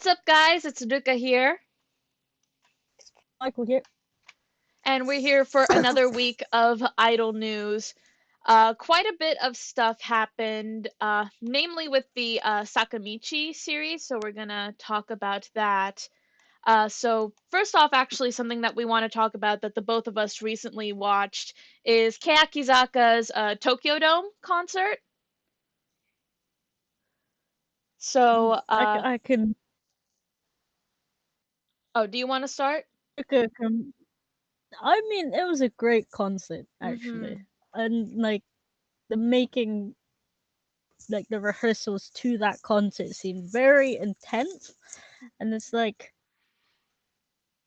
What's up, guys? It's Ruka here, Michael here. and we're here for another week of Idol news. Quite a bit of stuff happened, namely with the Sakamichi series, so we're gonna talk about that. So, first off, actually, something that we want to talk about that the both of us recently watched is Keakizaka's Tokyo Dome concert. So, I can. oh, do you want to start? I mean, it was a great concert actually, Mm-hmm. and like the making, like the rehearsals to that concert seemed very intense, and it's like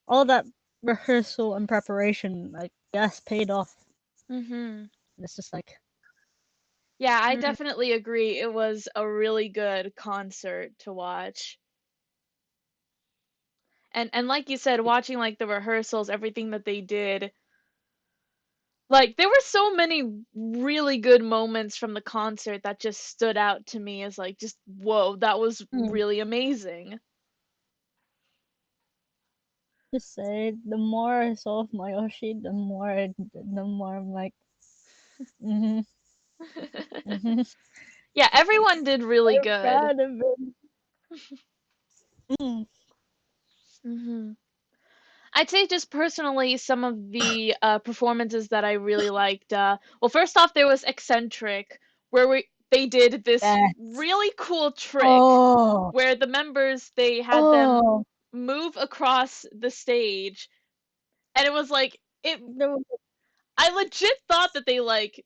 all that rehearsal and preparation, I guess, paid off. Mm-hmm. It's just like, Yeah, I mm, definitely agree. It was a really good concert to watch. And like you said, watching like the rehearsals, everything that they did, like there were so many really good moments from the concert that just stood out to me as like just whoa, that was mm, really amazing. just say the more I saw of Mayoshi, the more I'm like, mm-hmm, mm-hmm. Yeah, everyone did really I'm good. proud of him. Mm, hmm I'd say just personally some of the performances that I really liked. Well, first off, there was Eccentric, where they did this yeah. really cool trick Oh, where the members they had them oh. move across the stage, and it was like it. There was I legit thought that they like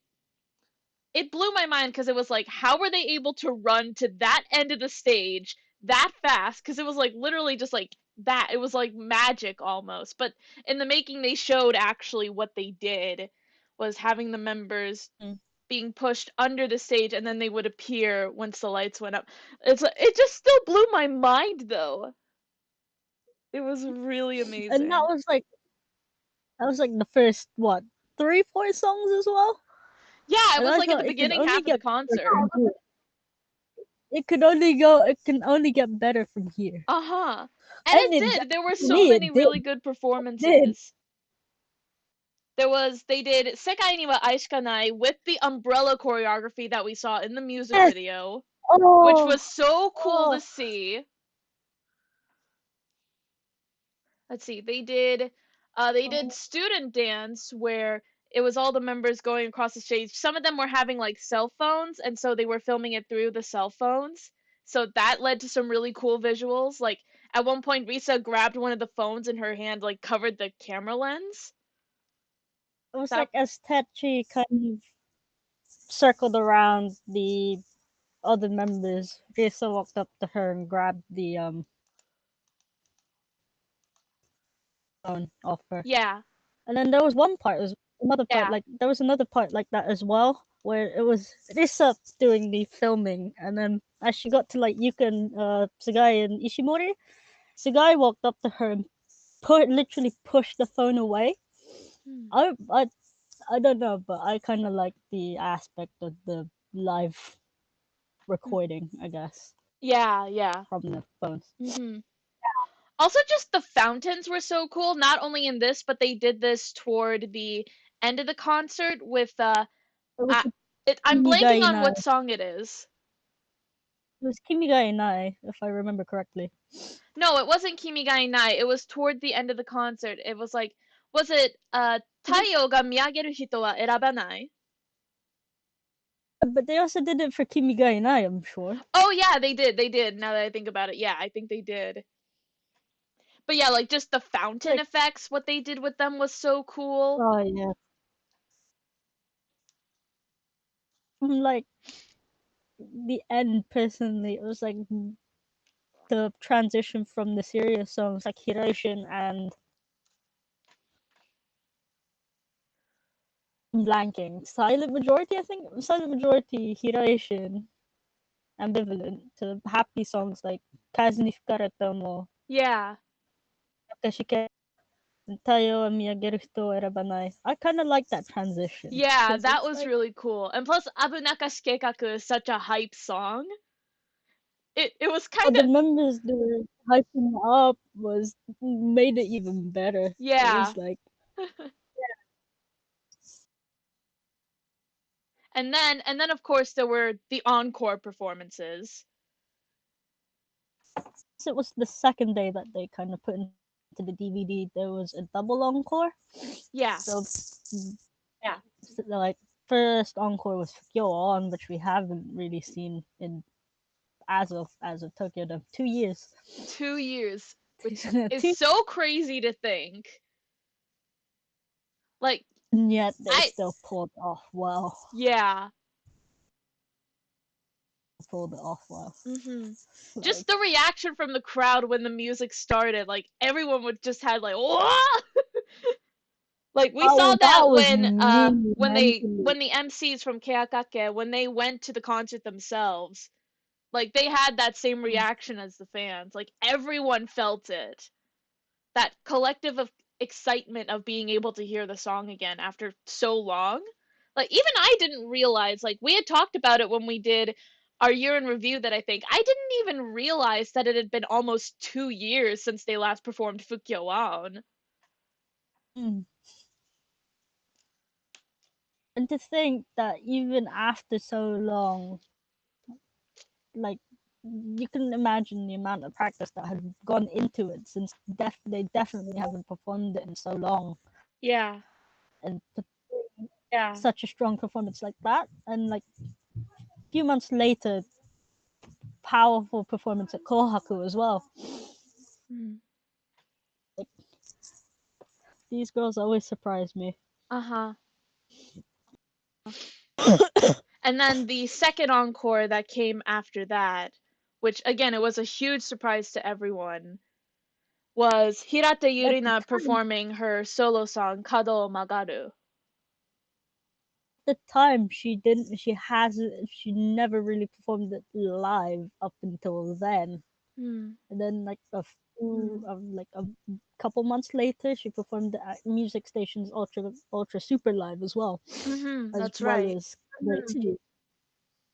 it blew my mind because it was like how were they able to run to that end of the stage that fast, because it was like literally just like that, it was like magic almost, but in the making they showed actually what they did was having the members mm. being pushed under the stage and then they would appear once the lights went up. It just still blew my mind though. It was really And amazing. that was like the first what 3 4 songs as well. Yeah, it And was I like at the thought it can beginning only half of the get better concert. from here. It can only get better from here. Uh-huh. And And it it did. There were to so me many it did. really good Did. performances. They did Sekai ni wa Aishikanai with the umbrella choreography that we saw in the music Yes. video, which Oh. was so cool to Oh. see. Let's see. They did student dance where it was all the members going across the stage. Some of them were having like cell phones, and so they were filming it through the cell phones. So that led to some really cool visuals. Like at one point Risa grabbed one of the phones in her hand, like covered the camera lens. It was That like as Tetchi kind of circled around the other members. Risa walked up to her and grabbed the phone off her. yeah. And then there was another part Yeah. like there was another part like that as well, where it was Risa doing the filming, and then as she got to like Yuka and Sugai and Ishimori, Sugai walked up to her and literally pushed the phone away. Hmm. I I I don't know, but I kind of like the aspect of the live recording, I guess, Yeah, yeah. from the phones. hmm Also, just the fountains were so cool. Not only in this, but they did this toward the end of the concert with It was I, I'm Kimi blanking Ga on Inai. what song it is. It was Kimi Ga Inai, if I remember correctly. No, it wasn't Kimi Ga Inai. It was toward the end of the concert. It was like, was it Was it? 太陽が見上げる人は選ばない? But they also did it for Kimi Ga Inai, I'm sure. Oh yeah, they did. They did. Now that I think about it, yeah, I think they did. But yeah, like just the fountain Like, effects, what they did with them was so cool. oh yeah. From like the end, personally, it was like the transition from the serious songs like Hirotion and blanking Silent Majority. I think Silent Majority, Hirotion, Ambivalent to happy songs like Kazu ni Fukarata mo Yeah. Nakashike Tayo wa Miyageru Hito wa Erabanai. I kind of like that transition Yeah, because that it's was like really cool. And plus, Abunaka Shikeikaku is such a hype song. it was Oh, kind the of members they were hyping up was made it even better. It yeah. was like And then of course there were the encore performances. it was the second day that they kind of put into the DVD. There was a double encore. Yeah. So like first encore was Kyo On, which we haven't really seen in as of Tokyo Dome 2 years. 2 years, which is Two, so crazy to think. Like and yet they I still pulled it off well. yeah. Pulled it off well. Mhm. Just Like the reaction from the crowd when the music started, like everyone would just had like what? Like we saw that that was me mentally. when the MCs from Keakake when they went to the concert themselves, like they had that same reaction as the fans. Like everyone felt it. That collective of excitement of being able to hear the song again after so long. Like even I didn't realize, like we had talked about it when we did our year in review, that I think I didn't even realize that it had been almost 2 years since they last performed Fukyoan. Mm. And to think that even after so long, like you can imagine the amount of practice that had gone into it since they definitely haven't performed it in so long, Yeah. and Yeah. such a strong performance like that, and like a few months later, powerful performance at Kohaku as well. Mm. Like these girls always surprise me. Uh-huh. And then the second encore that came after that, which again it was a huge surprise to everyone, was Hirata At the Yurina time, performing her solo song Kado Magaru. she never really performed it live up until then. Hmm. And then like a couple months later, she performed it at Music Station's Ultra Super Live as well, as That's well right. as Great City.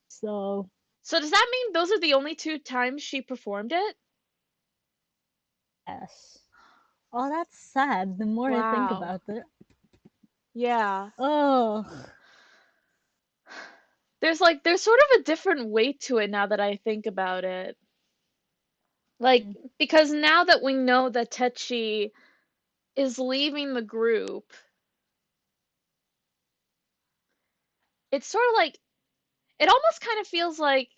So So does that mean those are the only two times she performed it? yes. Oh, that's sad. The more I think Wow. about it, Yeah. oh, There's sort of a different weight to it now that I think about it. Like because now that we know that Techi is leaving the group, it's sort of like it almost kind of feels like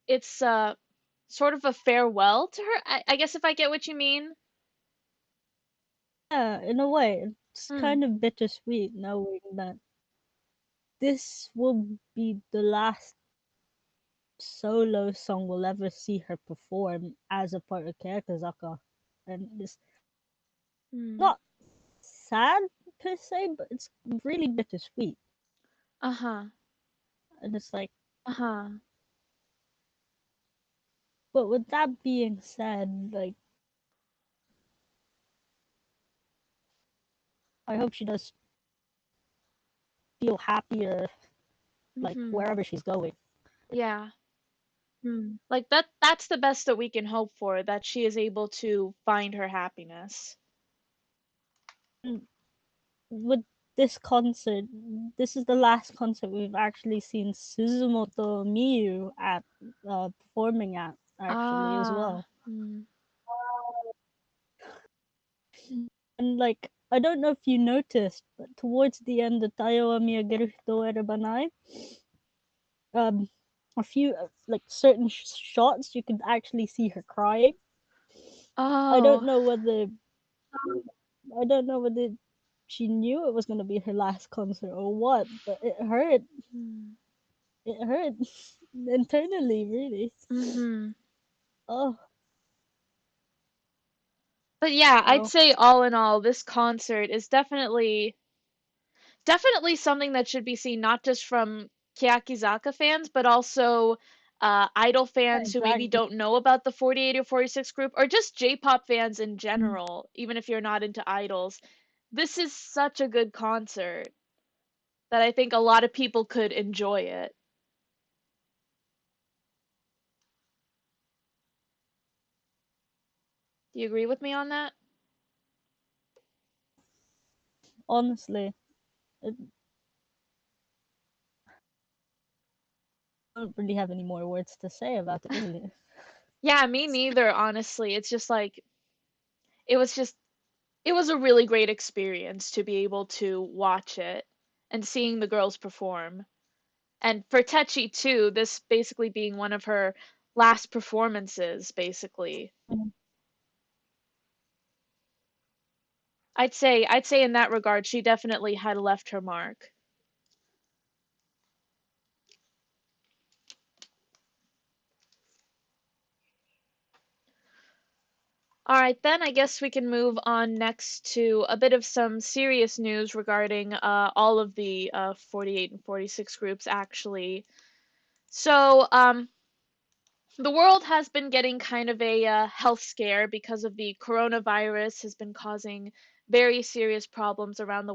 it's sort of a farewell to her. I guess if I get what you mean. yeah. In a way, it's Hmm. kind of bittersweet knowing that this will be the last solo song we'll ever see her perform as a part of Keikazaka, and it's Hmm. not sad per se, but it's really bittersweet. Uh-huh. And it's like, Uh-huh. but with that being said, like, I hope she does feel happier, like, Mhm. wherever she's going. Yeah. Like that's the best that we can hope for, that she is able to find her happiness. And with this concert, this is the last concert we've actually seen Suzumoto Miyu at performing at actually as Ah. well. Mm. And like I don't know if you noticed, but towards the end of Tayo wa Miyageru Hito Erebanai, um, a few like certain shots you could actually see her crying. I don't Oh. know whether I don't know whether she knew it was gonna be her last concert or what, but it hurt. Mm. It hurt internally, really. Mhm. Oh, But yeah, I'd so say all in all, this concert is definitely something that should be seen not just from Keyakizaka fans, but also idol yeah, fans who maybe exactly. don't know about the 48 or 46 group, or just J-pop fans in general, even if you're not into idols. This is such a good concert that I think a lot of people could enjoy it. Do you agree with me on that? Honestly, I don't really have any more words to say about it, really. Yeah, me neither, honestly. It's just like it was just it was a really great experience to be able to watch it and seeing the girls perform. And for Techi too, this basically being one of her last performances, basically. Mm. I'd say in that regard, she definitely had left her mark. All right, then I guess we can move on next to a bit of some serious news regarding all of the 48 and 46 groups, actually. So, the world has been getting kind of a health scare because of the coronavirus has been causing very serious problems around the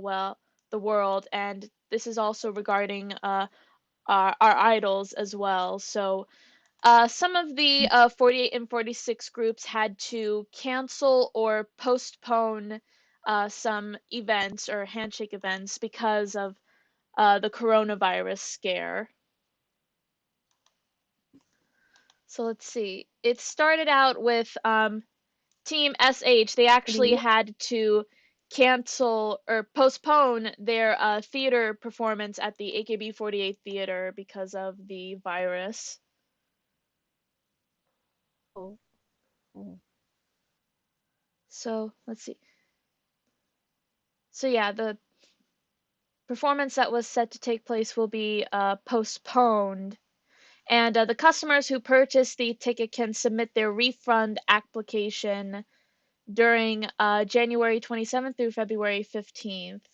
world, and this is also regarding our idols as well. So, some of the 48 and 46 groups had to cancel or postpone some events or handshake events because of the coronavirus scare. So let's see. It started out with Team SH. They actually Really? had to cancel or postpone their theater performance at the AKB48 theater because of the virus. Oh, oh. So let's see. So yeah, the performance that was set to take place will be postponed. And the customers who purchase the ticket can submit their refund application during January 27th through February 15th.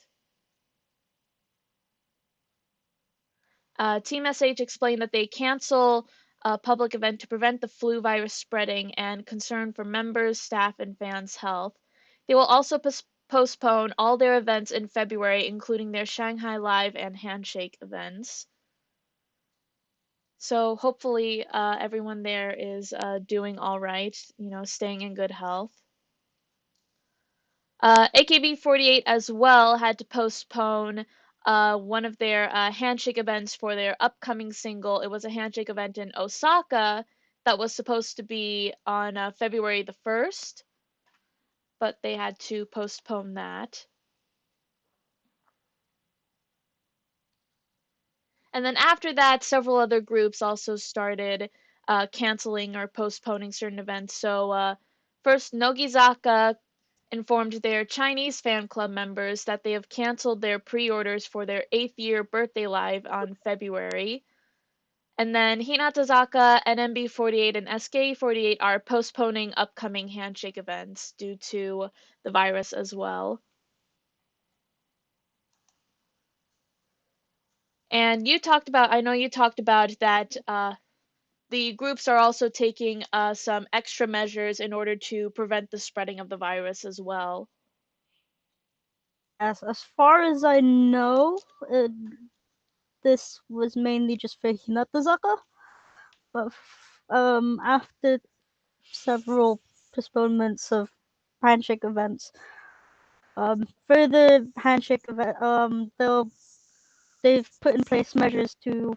Team SH explained that they cancel a public event to prevent the flu virus spreading and concern for members, staff, and fans' health. They will also postpone all their events in February, including their Shanghai Live and Handshake events. So hopefully, everyone there is doing all right, staying in good health. AKB48 as well had to postpone one of their handshake events for their upcoming single. It was a handshake event in Osaka that was supposed to be on February the 1st, but they had to postpone that. And then after that, several other groups also started canceling or postponing certain events. So, first, Nogizaka informed their Chinese fan club members that they have canceled their pre orders for their 8th year birthday live on February. And then Hinatazaka, NMB48, and SK48 are postponing upcoming handshake events due to the virus as well. And I know you talked about that the groups are also taking some extra measures in order to prevent the spreading of the virus as well. As far as I know, this was mainly just for Hinatazaka, but after several postponements of handshake events, further handshake event, they've put in place measures to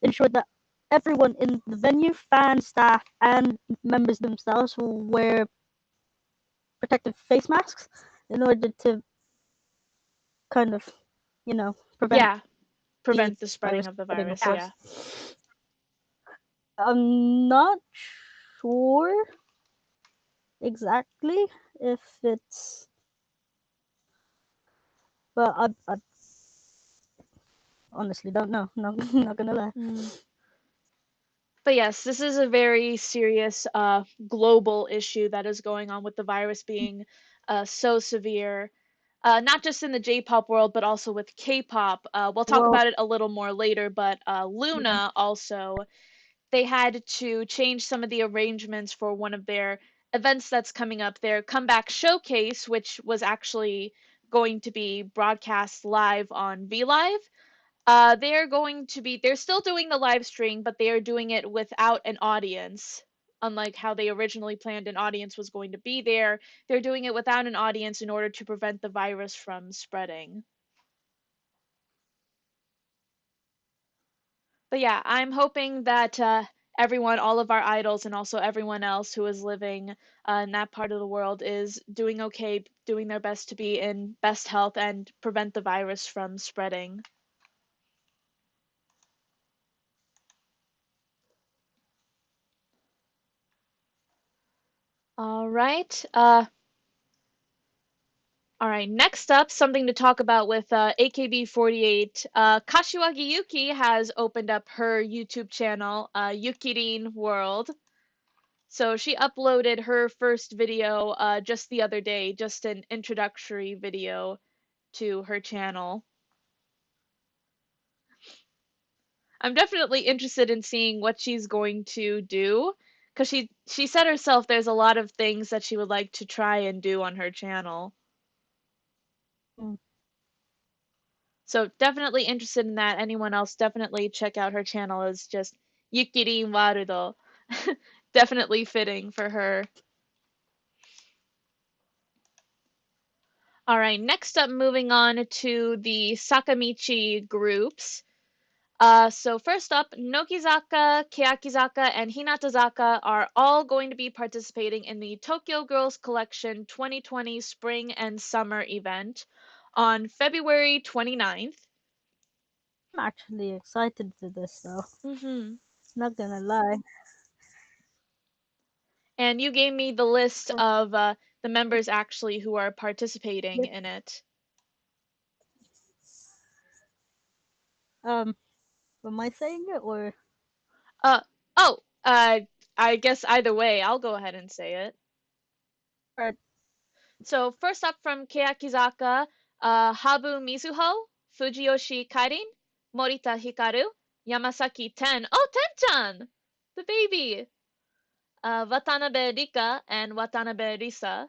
ensure that everyone in the venue, fans, staff, and members themselves will wear protective face masks in order to kind of, prevent Yeah, the prevent the spreading virus of the spreading, of virus, yeah. course. I'm not sure exactly if it's, but I honestly don't know. No, not gonna lie. Mm. But yes, this is a very serious global issue that is going on with the virus being so severe. Not just in the J-pop world, but also with K-pop. We'll talk Well, about it a little more later, but yeah. Luna also, they had to change some of the arrangements for one of their events that's coming up, their comeback showcase, which was actually going to be broadcast live on V Live. They're still doing the live stream, but they are doing it without an audience. unlike how they originally planned an audience was going to be there. They're doing it without an audience in order to prevent the virus from spreading. But yeah, I'm hoping that everyone, all of our idols, and also everyone else who is living in that part of the world is doing okay, doing their best to be in best health and prevent the virus from spreading. All right. All right. Next up, something to talk about with AKB48. Kashiwagi Yuki has opened up her YouTube channel, Yukirin World. So she uploaded her first video just the other day, just an introductory video to her channel. I'm definitely interested in seeing what she's going to do because she said herself there's a lot of things that she would like to try and do on her channel. Mm. So definitely interested in that. Anyone else, definitely check out her channel. It's just Yukirin Warudo. Definitely fitting for her. All right, next up, moving on to the Sakamichi groups. So first up, Nogizaka, Keyakizaka, and Hinatazaka are all going to be participating in the Tokyo Girls Collection 2020 Spring and Summer event on February 29th. I'm actually excited for this though. Mm-hmm. Not gonna lie. And you gave me the list Oh, of the members actually who are participating yep. in it. Um, am I saying it or? Uh, oh, I guess either way, I'll go ahead and say it. Alright, So first up from Keyakizaka, Habu Mizuho, Fujiyoshi Kairin, Morita Hikaru, Yamasaki Ten. Oh, Ten-chan! The baby! Watanabe Rika and Watanabe Risa.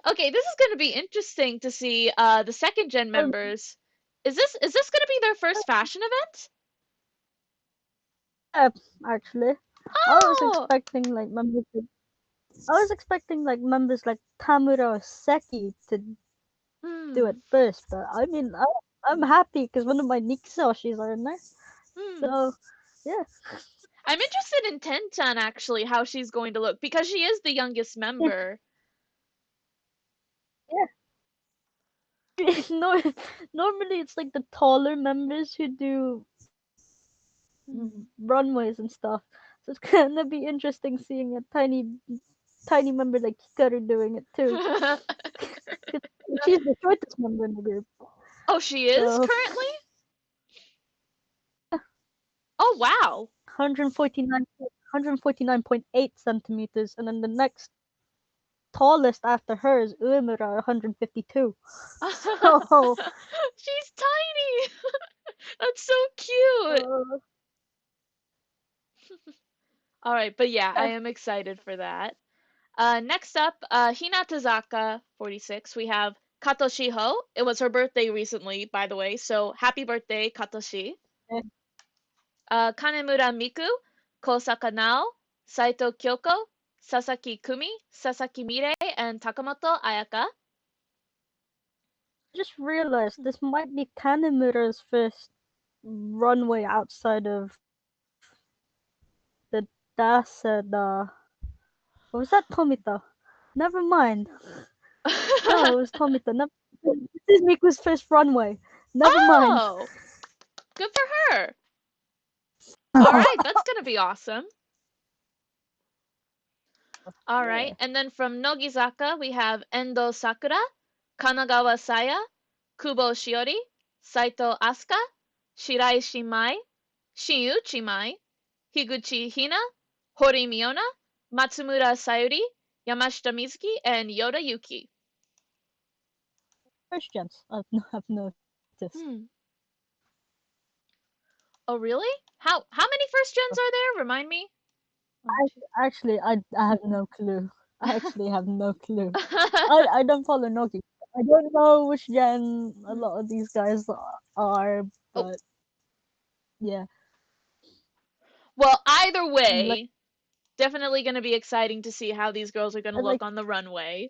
Okay, this is going to be interesting to see the second gen um, members. Is this going to be their first fashion event? yeah, actually, I was Oh! expecting like members. I was expecting like members like Tamura or Seki to do it Hmm. first, but I mean, I'm happy because one of my Nikisashis are in there. Hmm. So, yeah, I'm interested in Ten-chan actually, how she's going to look because she is the youngest member. yeah. No, normally it's like the taller members who do Hmm. runways and stuff. So it's gonna be interesting seeing a tiny member like Hikaru doing it too. 'Cause she's the shortest member in the group. Oh, she is So currently? Oh, wow. 149.8 centimeters, and then the next tallest after her is Uemura, 152. So, She's tiny. That's so cute. uh, All right, but yeah, I yeah, am excited for that. Next up, Hinatazaka 46. We have Katoshiho. It was her birthday recently, by the way, so happy birthday, Katoshi. Kanemura Miku, Kosaka Nao, Saito Kyoko, Sasaki Kumi, Sasaki Mirei, and Takamoto Ayaka. I just realized this might be Kanemura's first runway outside of the Daseda. Or was that Tomita? Never mind. No, it was Tomita. Never, this is Miku's first runway. Never mind. Oh, good for her. All right, that's gonna be awesome. All right, Yeah. and then from Nogizaka, we have Endo Sakura, Kanagawa Saya, Kubo Shiori, Saito Asuka, Shiraishi Mai, Shin-uchi Mai, Higuchi Hina, Hori Miona, Matsumura Sayuri, Yamashita Mizuki, and Yoda Yuki. First gens, I've noticed. Hmm. Oh, really? How many first gens are there? Remind me. One, two. Actually, I have no clue. I actually have no clue. I don't follow Noki. I don't know which gen a Hmm. lot of these guys are, Oh, but yeah. well, either Like, way. definitely going to be exciting to see how these girls are going to And look like, on the runway.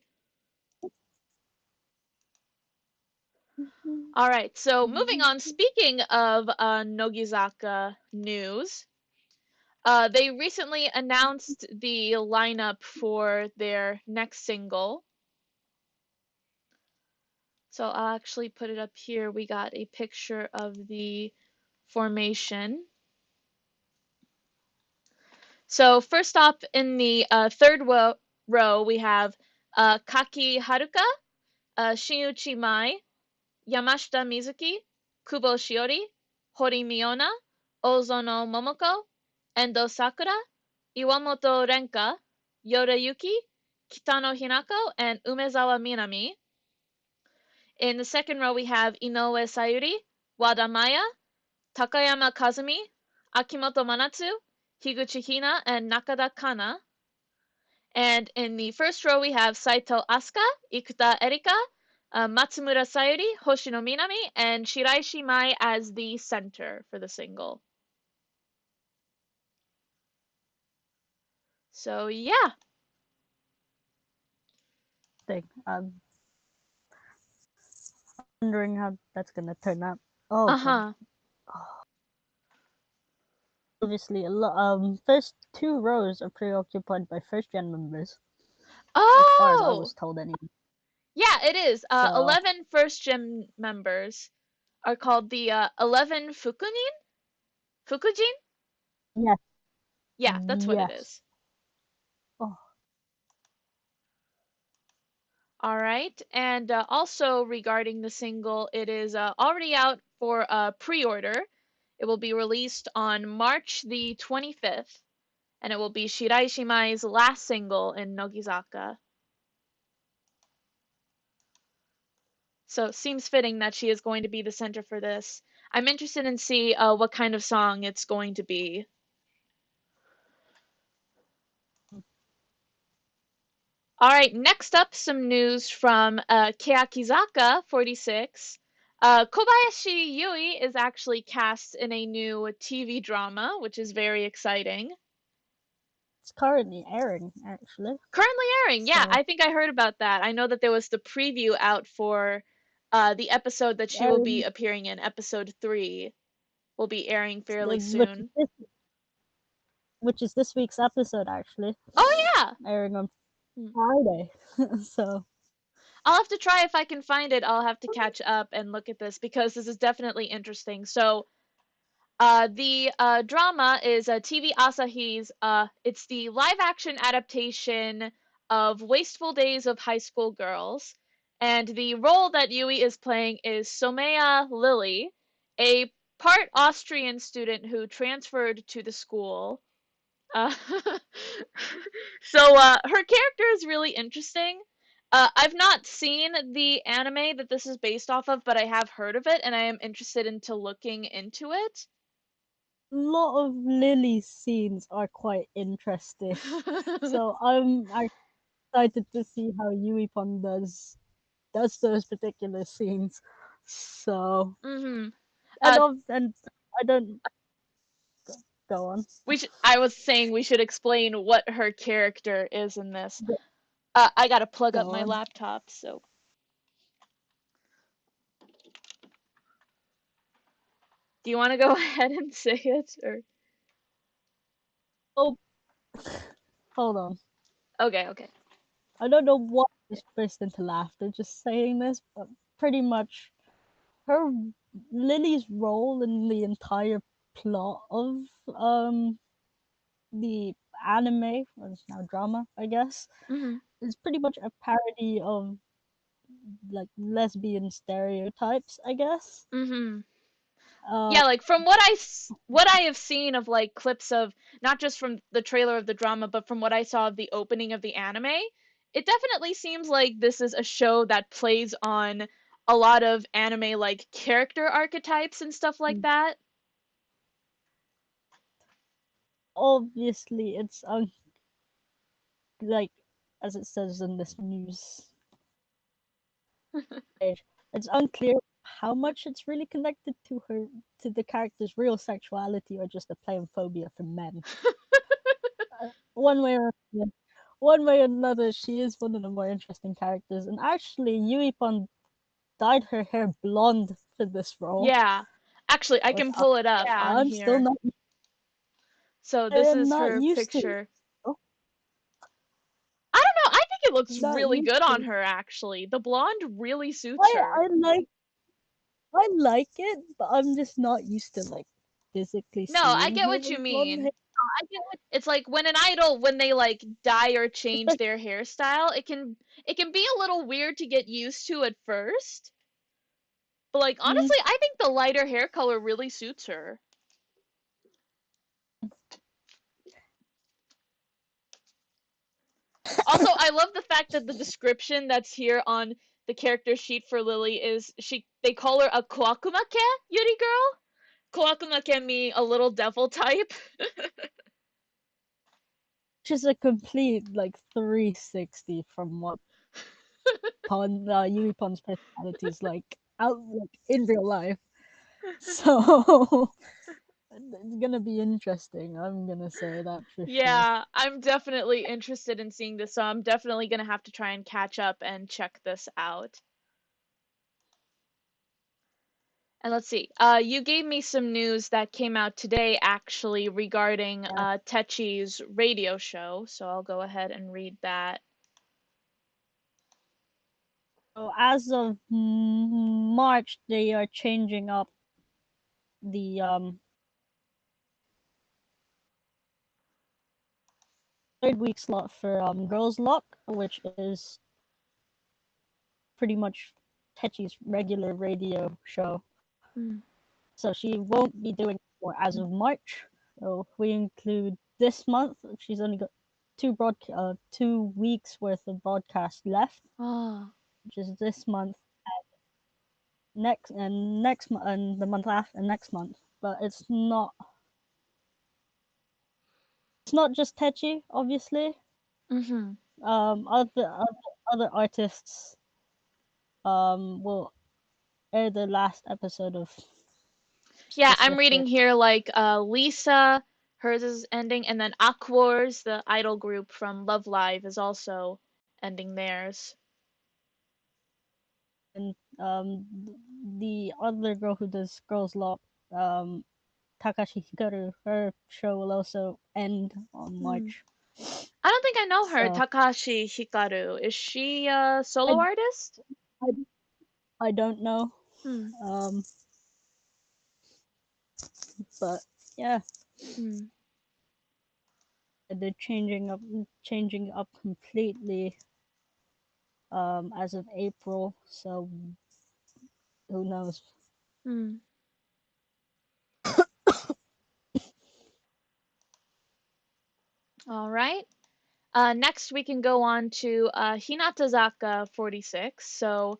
All right, so moving on. Speaking of Nogizaka news, they recently announced the lineup for their next single. So I'll actually put it up here. We got a picture of the formation. So first up in the third row, we have Kaki Haruka, Shinichi Mai, Yamashita Mizuki, Kubo Shiori, Hori Miona, Ozono Momoko, Endo Sakura, Iwamoto Renka, Yoda Yuki, Kitano Hinako, and Umezawa Minami. In the second row, we have Inoue Sayuri, Wada Maya, Takayama Kazumi, Akimoto Manatsu, Higuchi Hina, and Nakada Kana. And in the first row, we have Saito Asuka, Ikuta Erika, Matsumura Sayuri, Hoshino Minami, and Shiraishi Mai as the center for the single. So yeah. thing. I'm wondering how that's gonna turn out. Oh god. Uh-huh. Obviously, first two rows are preoccupied by first gen members, as far as I Oh! was told anyway. Yeah, it is. So 11 first gen members are called the 11 Fukujin? yes, Yeah, that's what it yes. is. Oh, All right. And also regarding the single, it is already out for pre-order. It will be released on March the 25th, and it will be Shirai Shimai's last single in Nogizaka. So it seems fitting that she is going to be the center for this. I'm interested in see what kind of song it's going to be. All right, next up, some news from Keakizaka 46. Kobayashi Yui is actually cast in a new TV drama, which is very exciting. it's currently airing actually. Currently airing, yeah, So I think I heard about that. I know that there was the preview out for the episode that she will be airing, appearing in, episode 3, will be airing fairly which is soon. this week's episode actually, Oh, yeah! airing on Hmm. Friday. So I'll have to try if I can find it. I'll have to catch up and look at this because this is definitely interesting. So, the drama is TV Asahi's. It's the live action adaptation of Wasteful Days of High School Girls, and the role that Yui is playing is Somea Lily, a part Austrian student who transferred to the school. Uh, so her character is really interesting. I've not seen the anime that this is based off of, but I have heard of it, and I am interested into looking into it. a lot of Lily's scenes are quite interesting. So I'm excited to see how Yui-pon does those particular scenes. So hmm and Uh, of and I don't go on. I was saying we should explain what her character is in this. Go, I gotta plug up go my on. laptop, so do you want to go ahead and say it, or Oh, hold on. okay, okay. I don't know what just burst into laughter just saying this, but pretty much her Lily's role in the entire plot of the anime, or it's now drama, I guess, hmm is pretty much a parody of like lesbian stereotypes, I guess. hmm Uh, Yeah, like from what I have seen of like clips of not just from the trailer of the drama, but from what I saw of the opening of the anime, it definitely seems like this is a show that plays on a lot of anime like character archetypes and stuff like that. obviously, it's like as it says in this news page, it's unclear how much it's really connected to the character's real sexuality or just a plain phobia for men. one way or another, one way or another, she is one of the more interesting characters. And actually, Yuipon dyed her hair blonde for this role. Yeah. Actually, I Like can pull it up on I'm still here. not. So I this am is not her used to. picture. Oh, I don't know. I think it looks not really used good on to. her actually. The blonde really suits I her. I like I like it, but I'm just not used to like physically No, I seeing get her what you with blonde hair. mean. It's like when an idol when they like dye or change Especially their hairstyle, it can be a little weird to get used to at first. But like mm, honestly, I think the lighter hair color really suits her. Also, I love the fact that the description that's here on the character sheet for Lily is they call her a Koakumake Yuri girl. Koakumake mean a little devil type. just a complete like 360 from what Yuipon's personality is like out like in real life. So it's gonna be interesting. I'm gonna say that for sure. Yeah, I'm definitely interested in seeing this, so I'm definitely gonna have to try and catch up and check this out. And let's see. You gave me some news that came out today actually regarding Yeah. Techi's radio show, so I'll go ahead and read that. So as of March, they are changing up the third week slot for Girls Luck, which is pretty much Techi's regular radio show. Mm. So she won't be doing more as of March. So if we include this month, she's only got 2 weeks worth of broadcast left, Oh. which is this month, next month, and the month after, and next month. But it's not just Techi, obviously. Mhm. Other artists will air the last episode of Yeah, I'm reading specific. here like Lisa, hers is ending, and then Aquars, the idol group from Love Live, is also ending theirs. And the other girl who does Girls Lot, um, Takashi Hikaru, her show will also end on Hmm. March. I don't think I know her, So Takashi Hikaru. Is she a I solo artist? I, I don't know, Hmm. um, but yeah, Hmm. they're changing up completely as of April. So who knows? Hmm. All right. Next, we can go on to Hinatazaka 46. So,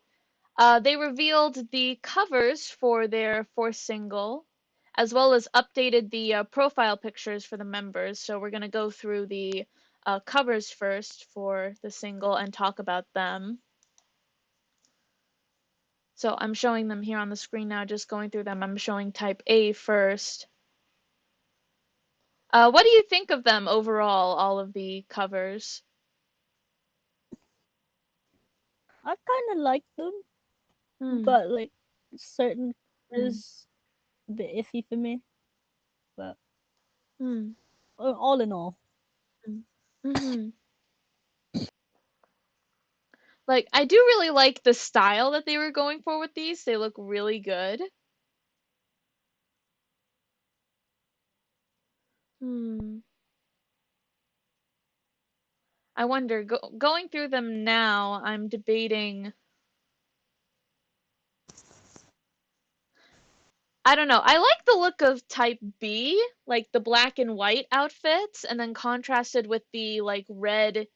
they revealed the covers for their fourth single, as well as updated the profile pictures for the members. So we're going to go through the covers first for the single and talk about them. So I'm showing them here on the screen now, just going through them. I'm showing type A first. What do you think of them overall, all of the covers? I kind of like them, Hmm. but like certain is a bit iffy for me. But Hmm. all in all, Mm-hmm. Like, I do really like the style that they were going for with these. They look really good. Hmm. I wonder, going through them now, I'm debating. I don't know. I like the look of type B, like the black and white outfits, and then contrasted with the like red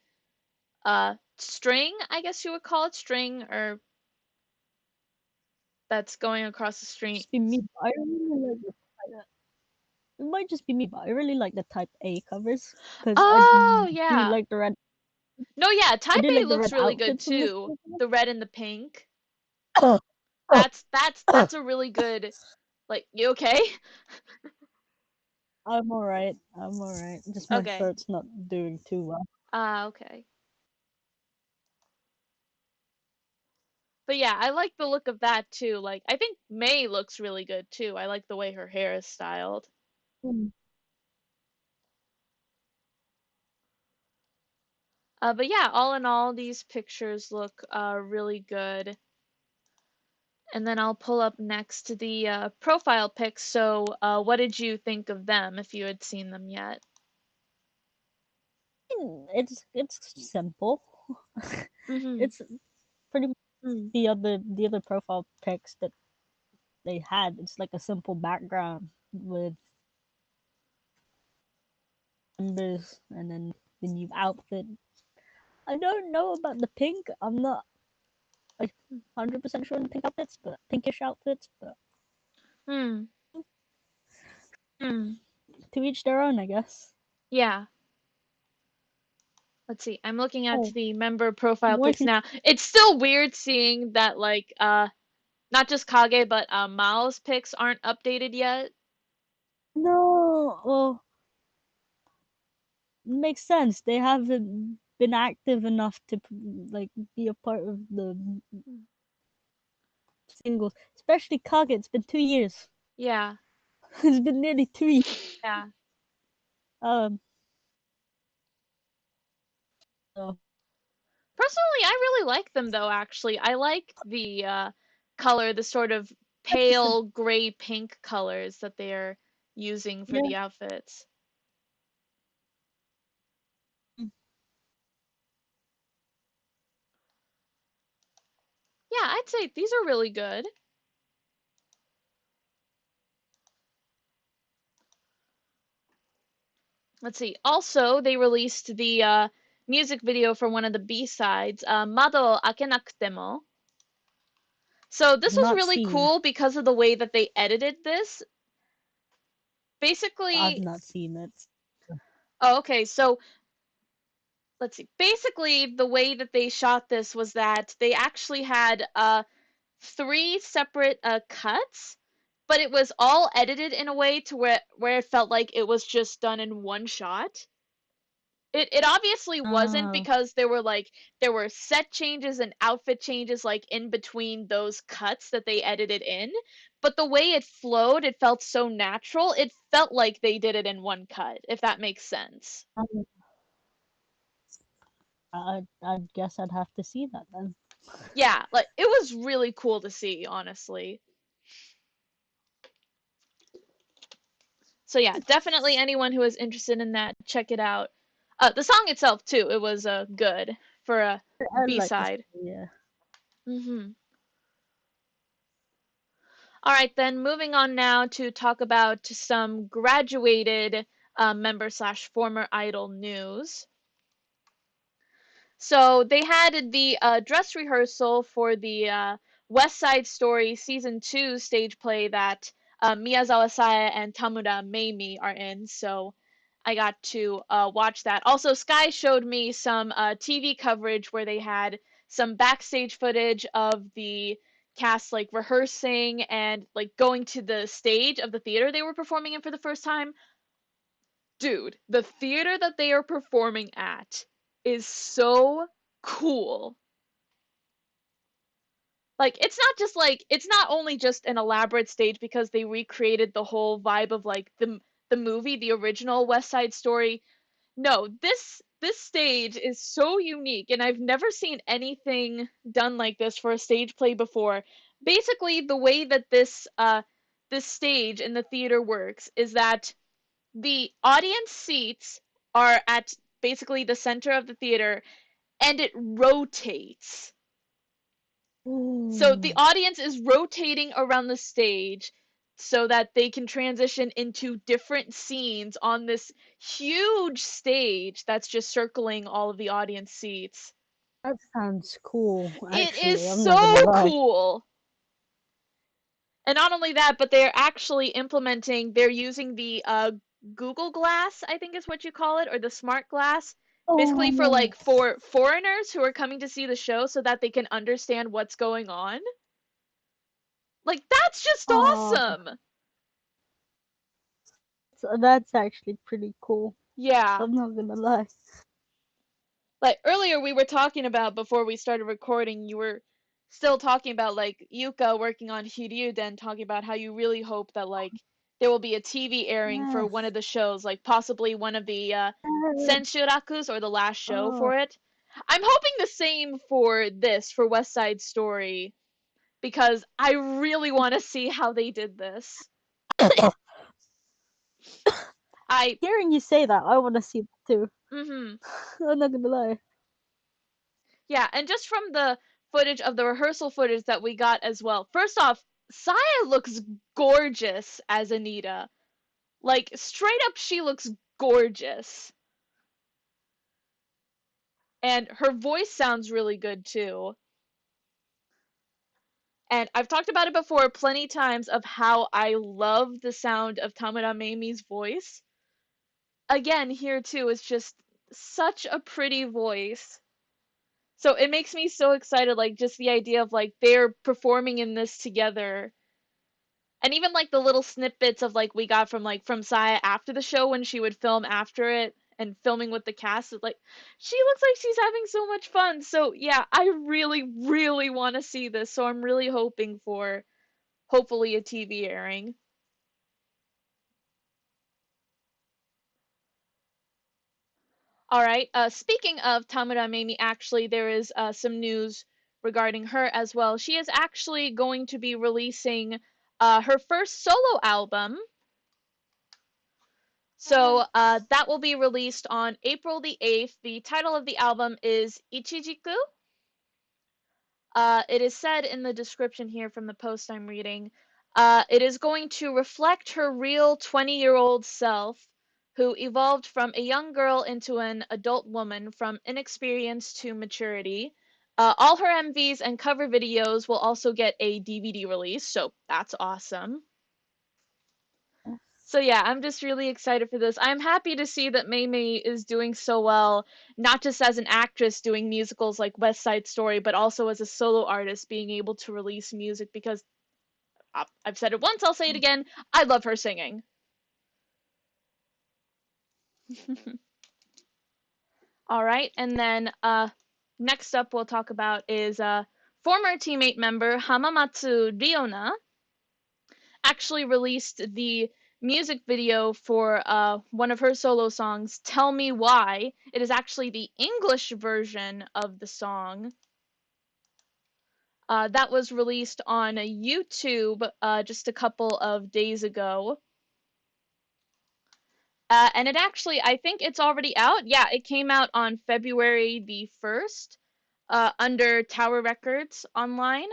string, I guess you would call it string, or that's going across the street. just be me. I really like it might just be me, but I really like the Type A covers because Oh, do yeah. like the red. No, yeah, I type do A like the looks red really good outfits in this. too. The red and the pink. Oh, oh, That's a really good, like, you okay? I'm alright. I'm alright. Just my Okay. throat's not doing too well. Ah, okay. But yeah, I like the look of that too. Like, I think May looks really good too. I like the way her hair is styled. Hmm. But yeah, all in all, these pictures look really good. And then I'll pull up next the profile pics. So, what did you think of them if you had seen them yet? It's simple. Mm-hmm. It's pretty much the other profile pics that they had. It's like a simple background with members and then the new outfit. I don't know about the pink. I'm not 100% sure on the pink outfits, but pinkish outfits. But Hmm. to each their own, I guess. Yeah. Let's see. I'm looking at Oh, the member profile more pics now. It's still weird seeing that like not just Kage but Mao's pics aren't updated yet. no. Well, makes sense. They haven't been active enough to like be a part of the singles, especially Kage. It's been 2 years. Yeah. It's been nearly 2 years. Yeah. Um, so Personally, I really like them though, actually. I like the color, the sort of that's just pale gray pink colors that they're using for yeah. the outfits. Yeah, I'd say these are really good. Let's see. Also, they released the music video for one of the B-sides, Mado Akenakutemo. So this I've was not really seen. cool because of the way that they edited this. I've Basically, not seen it. oh, okay, so let's see. Basically, the way that they shot this was that they actually had three separate cuts, but it was all edited in a way to where it felt like it was just done in one shot. It obviously wasn't Uh, because there were set changes and outfit changes like in between those cuts that they edited in, but the way it flowed, it felt so natural. It felt like they did it in one cut, if that makes sense. I guess I'd have to see that then. Yeah, like it was really cool to see, honestly. So yeah, definitely anyone who is interested in that, check it out. The song itself too, it was good for a I'd B like to see. side. Yeah. Mhm. All right, then moving on now to talk about some graduated member slash former idol news. So they had the dress rehearsal for the West Side Story season 2 stage play that Miyazawa Saya and Tamura Meimi are in. So I got to watch that. Also, Sky showed me some TV coverage where they had some backstage footage of the cast like rehearsing and like going to the stage of the theater they were performing in for the first time. Dude, the theater that they are performing at is so cool. Like it's not only just an elaborate stage because they recreated the whole vibe of like the movie, the original West Side Story. No, this stage is so unique and I've never seen anything done like this for a stage play before. Basically, the way that this stage in the theater works is that the audience seats are at basically the center of the theater and it rotates. So the Ooh, audience is rotating around the stage so that they can transition into different scenes on this huge stage that's just circling all of the audience seats. that sounds cool. It is Actually, I'm not gonna so lie. cool. And not only that, but they're actually they're using the Google Glass, I think is what you call it, or the smart glass, basically for Oh, foreigners who are coming to see the show so that they can understand what's going on. Like that's just oh, awesome. That's actually pretty cool. Yeah. I'm not gonna lie. Like earlier we were talking about before we started recording, you were still talking about like Yuka working on Hiryu, then talking about how you really hope that like there will be a TV airing for one Yes. of the shows, like possibly one of the Senshurakus or the last show Oh. for it. I'm hoping the same for this, for West Side Story, because I really want to see how they did this. I Hearing you say that, I want to see that too. mhm. I'm not gonna lie. Yeah, and just from the footage of the rehearsal footage that we got as well. First off, Saya looks gorgeous as Anita. Like straight up she looks gorgeous. And her voice sounds really good too. And I've talked about it before plenty times of how I love the sound of Tamura Mamie's voice. Again, here too is just such a pretty voice. So it makes me so excited, like just the idea of like they're performing in this together. And even like the little snippets of like we got from Saya after the show when she would film after it and filming with the cast, like she looks like she's having so much fun. So yeah, I really want to see this. So I'm really hoping for hopefully a TV airing. All right. Speaking of Tamura Mamie, actually, there is some news regarding her as well. She is actually going to be releasing her first solo album. So that will be released on April the 8th. The title of the album is Ichijiku. It is said in the description here from the post I'm reading, it is going to reflect her real 20-year-old self who evolved from a young girl into an adult woman from inexperience to maturity. All her MVs and cover videos will also get a DVD release, so that's awesome. So yeah, I'm just really excited for this. I'm happy to see that Mei Mei is doing so well, not just as an actress doing musicals like West Side Story, but also as a solo artist being able to release music because I've said it once, I'll say it again. I love her singing. All right, and then next up we'll talk about is former teammate member Hamamatsu Ryona actually released the music video for one of her solo songs, Tell Me Why. It is actually the English version of the song. That was released on YouTube just a couple of days ago. And it actually, I think it's already out. Yeah, it came out on February the 1st under Tower Records online.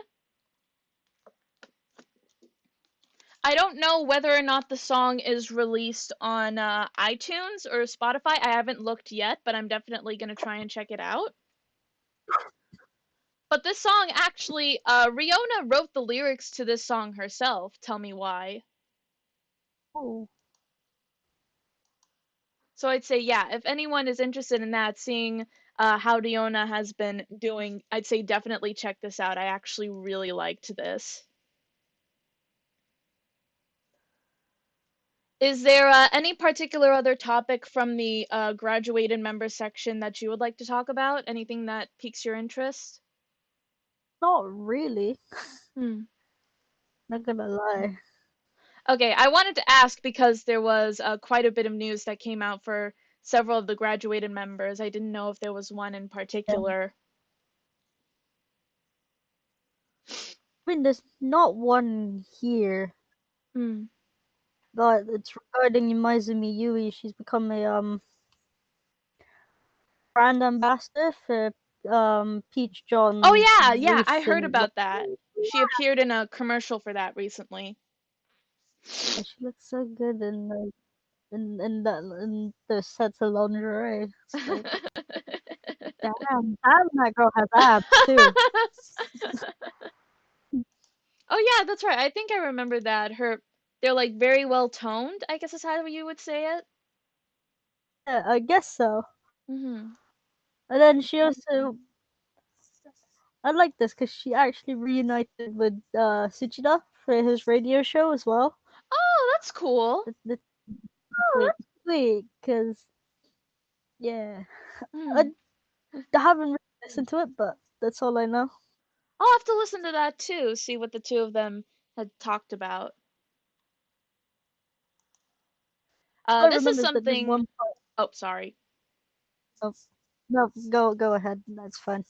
I don't know whether or not the song is released on iTunes or Spotify. I haven't looked yet, but I'm definitely going to try and check it out. But this song actually, Riona wrote the lyrics to this song herself. Tell Me Why. Oh. So I'd say, yeah, if anyone is interested in that, seeing how Riona has been doing, I'd say definitely check this out. I actually really liked this. Is there any particular other topic from the graduated member section that you would like to talk about? Anything that piques your interest? Not really. Hmm. Not gonna lie. Okay, I wanted to ask because there was quite a bit of news that came out for several of the graduated members. I didn't know if there was one in Yeah. particular. I mean, there's not one here, Hmm. but it's regarding Maizumi Yui. She's become a brand ambassador for Peach Oh John's yeah, yeah, I heard recent. about that. She appeared in a commercial for that recently. Yeah, she looks so good in in those sets of lingerie. It's like, damn, that girl has abs too. Oh yeah, that's right. I think I remember that. They're like very well toned, I guess is how you would say it. Yeah, I guess so. Hmm. And then she also, I like this because she actually reunited with Tsuchida for his radio show as well. Oh, that's cool. Oh, that's sweet, because, yeah. I, Hmm. I haven't really listened to it, but that's all I know. I'll have to listen to that too, see what the two of them had talked about. All I This is remember is that there's something. one part. Oh, sorry. Oh, no, go ahead. That's fine.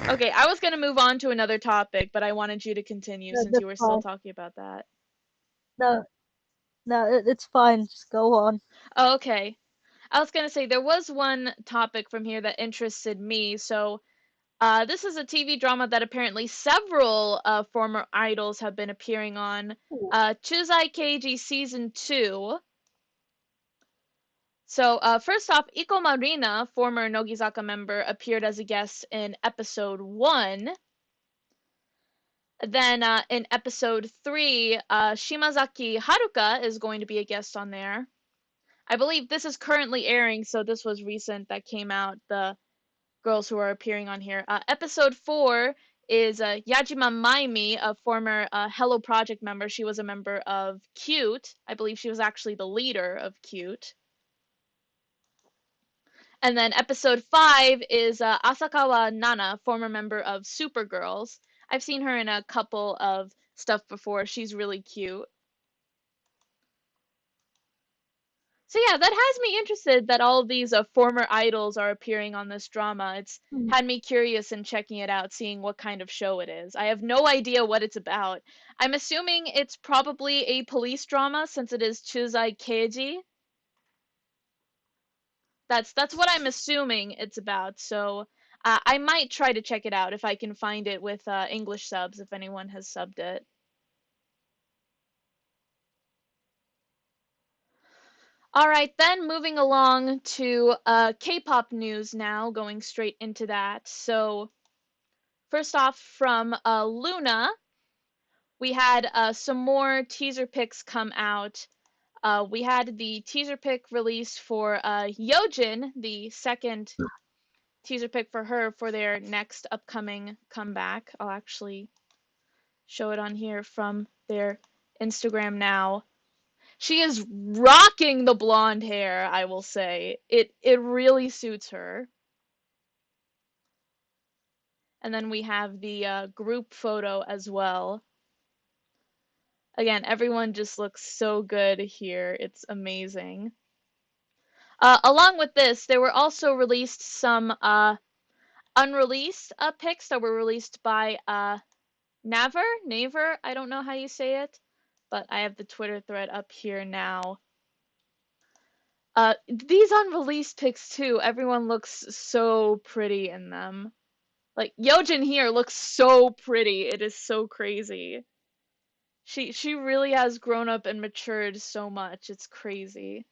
Okay, I was gonna move on to another topic, but I wanted you to continue No, since you that's were still fine. talking about that. No, no, it's fine. Just go on. Oh, okay. I was gonna say there was one topic from here that interested me. So, this is a TV drama that apparently several former idols have been appearing on. Ooh. Chuzai Keiji season 2. So, first off, Iko Marina, former Nogizaka member, appeared as a guest in episode 1. Then, in episode 3, Shimazaki Haruka is going to be a guest on there. I believe this is currently airing, so this was recent that came out, the girls who are appearing on here. Episode 4 is Yajima Maimi, a former Hello Project member. She was a member of Cute. I believe she was actually the leader of Cute. And then episode 5 is Asakawa Nana, former member of Supergirls. I've seen her in a couple of stuff before. She's really cute. So yeah, that has me interested that all of these former idols are appearing on this drama. It's Hmm. had me curious in checking it out, seeing what kind of show it is. I have no idea what it's about. I'm assuming it's probably a police drama since it is Chuzai Keiji. That's what I'm assuming it's about. So I might try to check it out if I can find it with English subs, if anyone has subbed it. All right, then moving along to K-pop news now, going straight into that. So first off, from Luna, we had some more teaser pics come out. We had the teaser pic released for Yojin, the second teaser pic for her for their next upcoming comeback. I'll actually show it on here from their Instagram now. She is rocking the blonde hair, I will say. It really suits her. And then we have the group photo as well. Again, everyone just looks so good here. It's amazing. Along with this, there were also released some unreleased pics that were released by Naver. I don't know how you say it, but I have the Twitter thread up here now. These unreleased pics too, everyone looks so pretty in them. Like Yojin here looks so pretty. It is so crazy. She really has grown up and matured so much. It's crazy.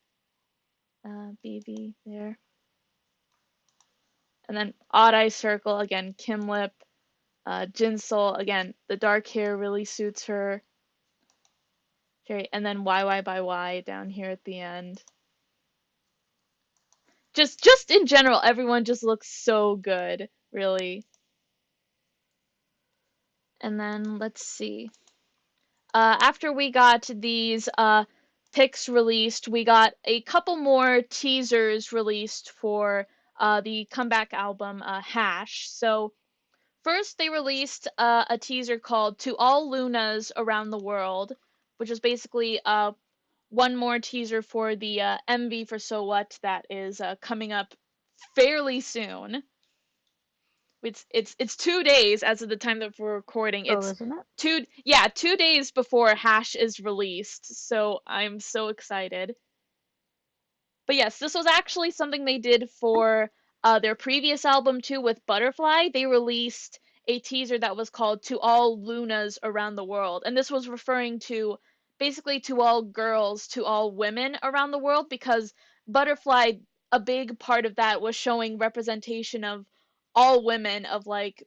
BB there. And then Odd Eye Circle again, Kim Lip, Jinsol again. The dark hair really suits her. Okay, and then YY by Y down here at the end. Just in general, everyone just looks so good, really. And then let's see. After we got these pics released, we got a couple more teasers released for the comeback album Hash. So first, they released a teaser called "To All Lunas Around the World," which is basically one more teaser for the MV for So What that is coming up fairly soon. It's 2 days as of the time that we're recording. Oh, It's isn't it? 2 days before Hash is released, so I'm so excited. But yes, this was actually something they did for their previous album too with Butterfly. They released a teaser that was called "To All Lunas Around the World," and this was referring to basically to all girls, to all women around the world, because Butterfly, a big part of that was showing representation of all women of like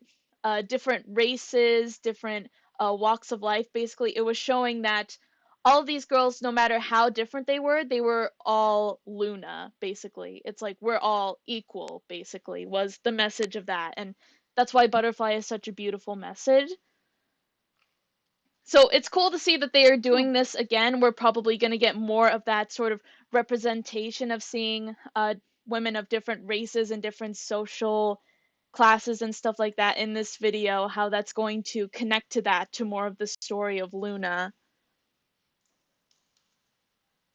different races, different walks of life. Basically, it was showing that all of these girls, no matter how different they were all Luna, basically. It's like we're all equal, basically, was the message of that. And that's why Butterfly is such a beautiful message. So it's cool to see that they are Oh, doing this again. We're probably going to get more of that sort of representation of seeing women of different races and different social classes and stuff like that in this video, how that's going to connect to that, to more of the story of Luna.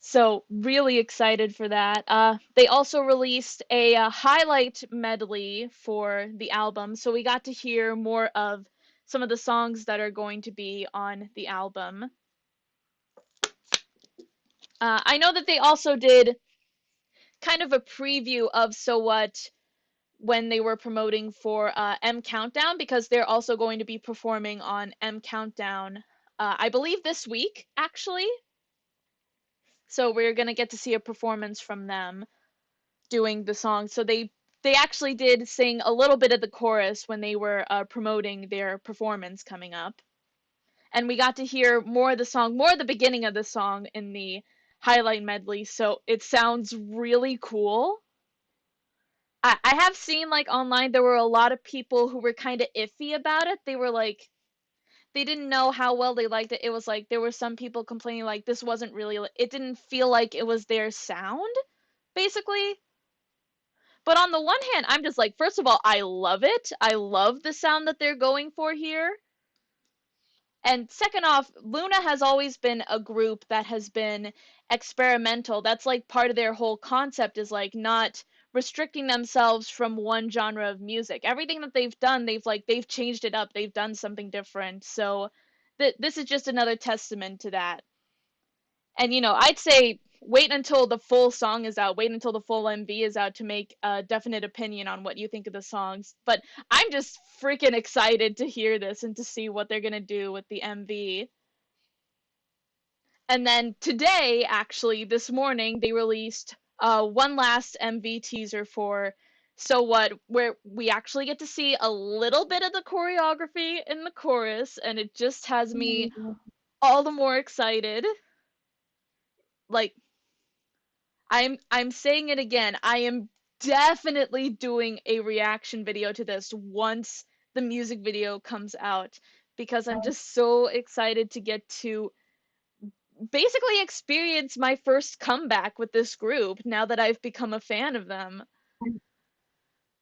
So really excited for that. They also released a highlight medley for the album, so we got to hear more of some of the songs that are going to be on the album. I know that they also did kind of a preview of So What when they were promoting for M Countdown, because they're also going to be performing on M Countdown, I believe this week, actually. So we're gonna get to see a performance from them doing the song. So they actually did sing a little bit of the chorus when they were promoting their performance coming up, and we got to hear more of the song, more of the beginning of the song in the highlight medley. So it sounds really cool. I have seen like online there were a lot of people who were kind of iffy about it. They were like they didn't know how well they liked it. It was like there were some people complaining like this wasn't really, it didn't feel like it was their sound basically. But on the one hand, I'm just like, first of all, I love it. I love the sound that they're going for here. And second off, Luna has always been a group that has been experimental. That's like part of their whole concept, is like not restricting themselves from one genre of music. Everything that they've done, they've changed it up. They've done something different. So this is just another testament to that. And I'd say wait until the full song is out, wait until the full MV is out to make a definite opinion on what you think of the songs. But I'm just freaking excited to hear this and to see what they're gonna do with the MV. And then today, actually, this morning, they released one last MV teaser for So What, where we actually get to see a little bit of the choreography in the chorus, and it just has me all the more excited. Like, I'm saying it again. I am definitely doing a reaction video to this once the music video comes out, because I'm just so excited to get to basically experience my first comeback with this group now that I've become a fan of them.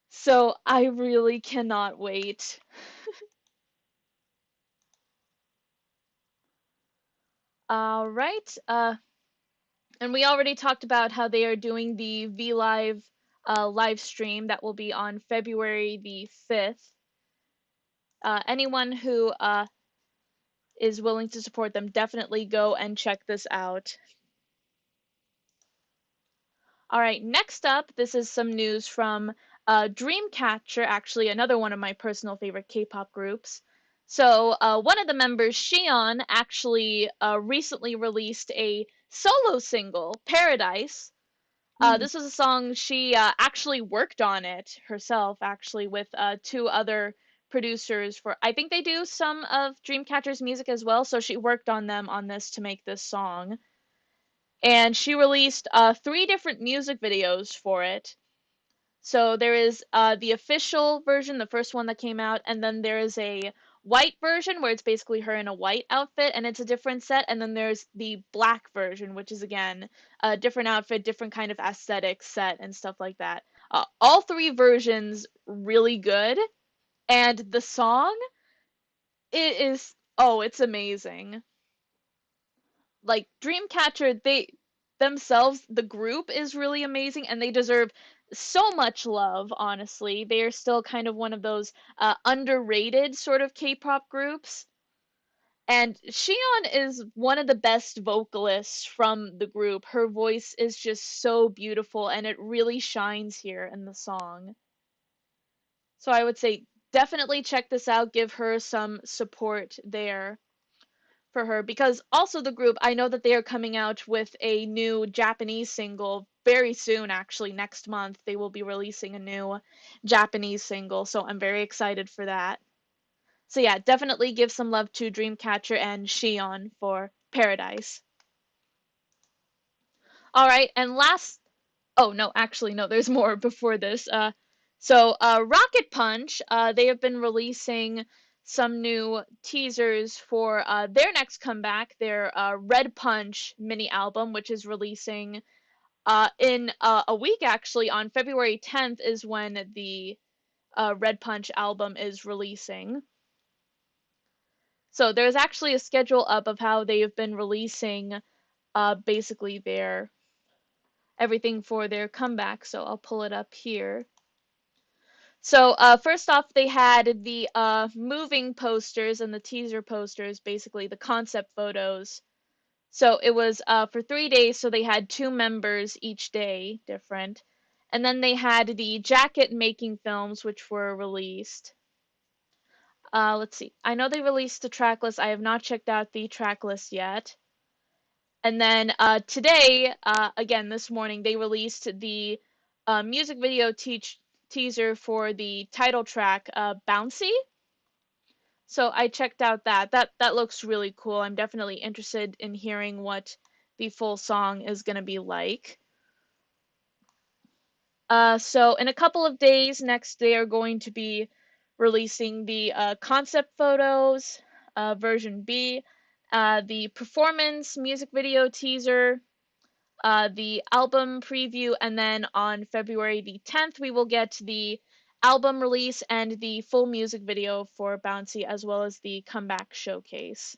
So I really cannot wait. All right. And we already talked about how they are doing the V Live live stream that will be on February the 5th. Anyone who is willing to support them, definitely go and check this out. All right, next up, this is some news from Dreamcatcher, actually another one of my personal favorite K-pop groups. So one of the members, Shion, actually recently released a solo single, Paradise. This was a song she actually worked on it herself, actually, with two other producers for, I think they do some of Dreamcatcher's music as well, so she worked on them on this to make this song. And she released three different music videos for it. So there is the official version, the first one that came out, and then there is a white version where it's basically her in a white outfit and it's a different set, and then there's the black version, which is again a different outfit, different kind of aesthetic set and stuff like that. All three versions really good, and the song, it is, oh, it's amazing. Like Dreamcatcher, they themselves, the group is really amazing and they deserve so much love, honestly. They are still kind of one of those underrated sort of K-pop groups. And Shion is one of the best vocalists from the group. Her voice is just so beautiful and it really shines here in the song. So I would say definitely check this out, give her some support there for her, because also the group, I know that they are coming out with a new Japanese single very soon, actually next month they will be releasing a new Japanese single, so I'm very excited for that. So yeah, definitely give some love to Dreamcatcher and Shion for Paradise. All right, and last, oh no, actually no, there's more before this. Rocket Punch, they have been releasing some new teasers for their next comeback, their Red Punch mini album, which is releasing In a week, actually, on February 10th is when the Red Punch album is releasing. So there's actually a schedule up of how they have been releasing basically their everything for their comeback. So I'll pull it up here. So first off, they had the moving posters and the teaser posters, basically the concept photos. So it was for 3 days, so they had two members each day, different. And then they had the jacket making films, which were released. Let's see. I know they released the track list. I have not checked out the track list yet. And then today, again this morning, they released the music video teaser for the title track, "Bouncy." So I checked out that. That looks really cool. I'm definitely interested in hearing what the full song is gonna be like. So in a couple of days, next they are going to be releasing the concept photos, version B, the performance music video teaser, the album preview, and then on February the 10th, we will get the album release and the full music video for Bouncy, as well as the comeback showcase.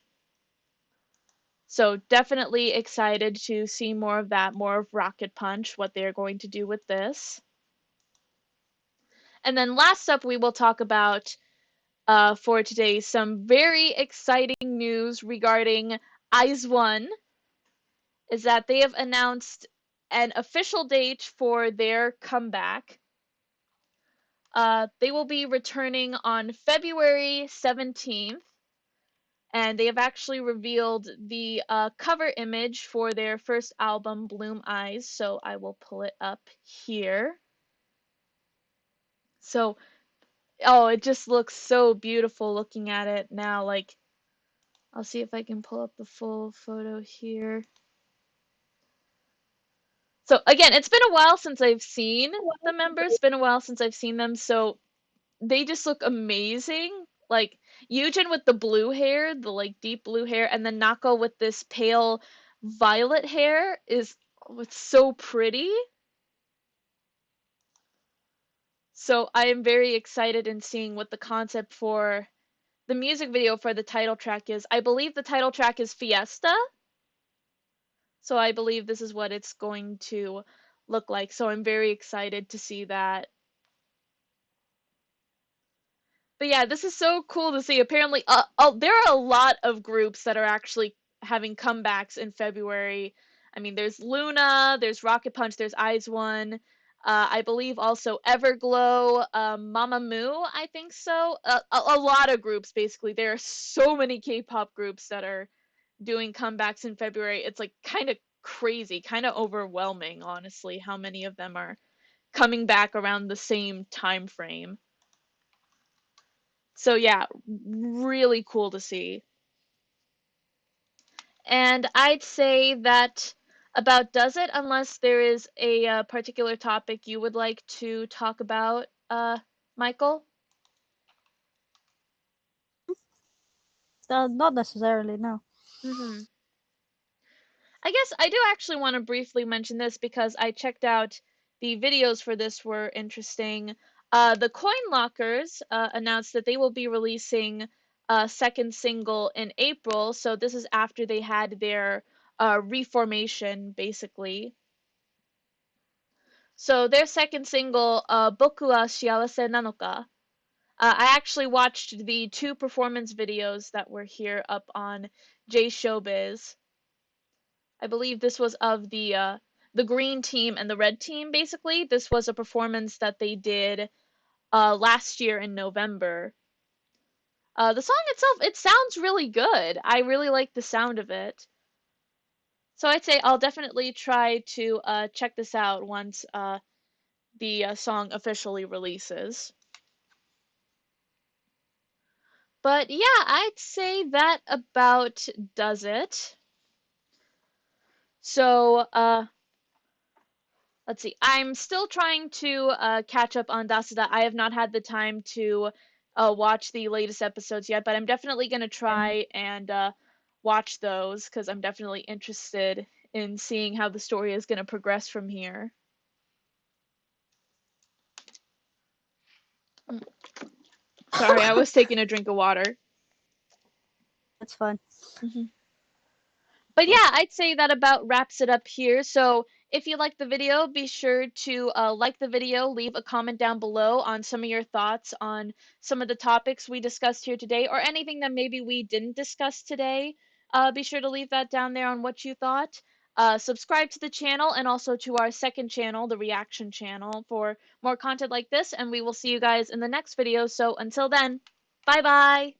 So definitely excited to see more of that, more of Rocket Punch, what they're going to do with this. And then last up, we will talk about for today some very exciting news regarding IZ*ONE, is that they have announced an official date for their comeback. They will be returning on February 17th, and they have actually revealed the cover image for their first album, Bloom Eyes, so I will pull it up here. So, oh, it just looks so beautiful looking at it now. Like, I'll see if I can pull up the full photo here. So again, it's been a while since I've seen the members. It's been a while since I've seen them, so they just look amazing. Like Yujin with the blue hair, the like deep blue hair, and then Nako with this pale violet hair is, oh, it's so pretty. So I am very excited in seeing what the concept for the music video for the title track is. I believe the title track is Fiesta. So I believe this is what it's going to look like. So I'm very excited to see that. But yeah, this is so cool to see. Apparently, there are a lot of groups that are actually having comebacks in February. I mean, there's Luna, there's Rocket Punch, there's IZ*ONE. I believe also Everglow, Mamamoo, I think so. A lot of groups, basically. There are so many K-pop groups that are doing comebacks in February. It's like kind of crazy, kind of overwhelming, honestly, how many of them are coming back around the same time frame. So yeah, really cool to see. And I'd say that about does it, unless there is a particular topic you would like to talk about, Michael. Not necessarily, no. Hmm. I guess I do actually want to briefly mention this because I checked out the videos for this were interesting. The Coin Lockers announced that they will be releasing a second single in April, so this is after they had their reformation, basically. So their second single, Boku wa Shiawase Nanoka. I actually watched the two performance videos that were here up on J Showbiz. I believe this was of the green team and the red team, basically. This was a performance that they did last year in November. The song itself, it sounds really good. I really like the sound of it. So I'd say I'll definitely try to check this out once the song officially releases. But yeah, I'd say that about does it. So, let's see. I'm still trying to catch up on Dasada. I have not had the time to watch the latest episodes yet, but I'm definitely going to try and watch those because I'm definitely interested in seeing how the story is going to progress from here. Mm, sorry, I was taking a drink of water. That's fun. Mhm. But yeah, I'd say that about wraps it up here. So if you like the video, be sure to like the video, leave a comment down below on some of your thoughts on some of the topics we discussed here today, or anything that maybe we didn't discuss today. Be sure to leave that down there on what you thought. Subscribe to the channel and also to our second channel, the reaction channel, for more content like this. And we will see you guys in the next video. So until then, bye bye.